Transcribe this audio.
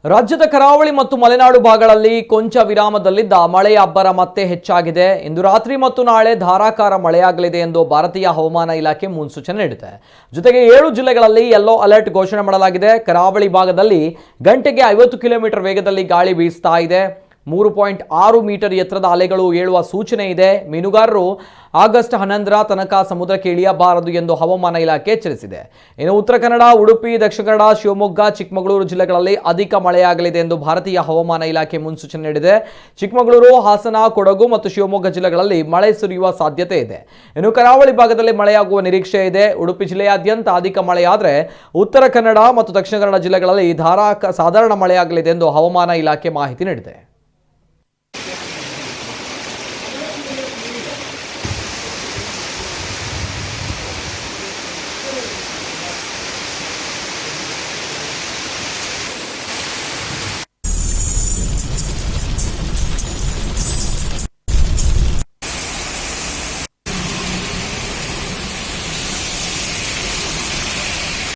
ರಾಜ್ಯದ ಕರಾವಳಿ ಮತ್ತು ಮಲೆನಾಡು ಭಾಗಗಳಲ್ಲಿ ಕೊಂಚ ವಿರಾಮದಲ್ಲಿದ್ದ ಮಳೆಯ ಅಬ್ಬರ ಮತ್ತೆ ಹೆಚ್ಚಾಗಿದೆ. ಇಂದು ರಾತ್ರಿ ಮತ್ತು ನಾಳೆ ಧಾರಾಕಾರ ಮಳೆಯಾಗಲಿದೆ ಎಂದು ಭಾರತೀಯ ಹವಾಮಾನ ಇಲಾಖೆ ಮುನ್ಸೂಚನೆ ನೀಡಿದೆ. ಜೊತೆಗೆ 7 ಜಿಲ್ಲೆಗಳಲ್ಲಿ ಯೆಲ್ಲೋ ಅಲರ್ಟ್ ಘೋಷಣೆ ಮಾಡಲಾಗಿದೆ. ಕರಾವಳಿ ಭಾಗದಲ್ಲಿ ಗಂಟೆಗೆ 50 ಕಿಲೋಮೀಟರ್ ವೇಗದಲ್ಲಿ ಗಾಳಿ ಬೀಸ್ತಾ ಇದೆ. 3.6 ಮೀಟರ್ ಎತ್ತರದ ಅಲೆಗಳು ಏಳುವ ಸೂಚನೆ ಇದೆ. ಮೀನುಗಾರರು ಆಗಸ್ಟ್ 11ರ ತನಕ ಸಮುದ್ರಕ್ಕೆ ಇಳಿಯಬಾರದು ಎಂದು ಹವಾಮಾನ ಇಲಾಖೆ ಎಚ್ಚರಿಸಿದೆ. ಇನ್ನು ಉತ್ತರ ಕನ್ನಡ, ಉಡುಪಿ, ದಕ್ಷಿಣ ಕನ್ನಡ, ಶಿವಮೊಗ್ಗ, ಚಿಕ್ಕಮಗಳೂರು ಜಿಲ್ಲೆಗಳಲ್ಲಿ ಅಧಿಕ ಮಳೆಯಾಗಲಿದೆ ಎಂದು ಭಾರತೀಯ ಹವಾಮಾನ ಇಲಾಖೆ ಮುನ್ಸೂಚನೆ ನೀಡಿದೆ. ಚಿಕ್ಕಮಗಳೂರು, ಹಾಸನ, ಕೊಡಗು ಮತ್ತು ಶಿವಮೊಗ್ಗ ಜಿಲ್ಲೆಗಳಲ್ಲಿ ಮಳೆ ಸುರಿಯುವ ಸಾಧ್ಯತೆ ಇದೆ. ಇನ್ನು ಕರಾವಳಿ ಭಾಗದಲ್ಲಿ ಮಳೆಯಾಗುವ ನಿರೀಕ್ಷೆ ಇದೆ. ಉಡುಪಿ ಜಿಲ್ಲೆಯಾದ್ಯಂತ ಅಧಿಕ ಮಳೆಯಾದರೆ ಉತ್ತರ ಕನ್ನಡ ಮತ್ತು ದಕ್ಷಿಣ ಕನ್ನಡ ಜಿಲ್ಲೆಗಳಲ್ಲಿ ಸಾಧಾರಣ ಮಳೆಯಾಗಲಿದೆ ಎಂದು ಹವಾಮಾನ ಇಲಾಖೆ ಮಾಹಿತಿ ನೀಡಿದೆ.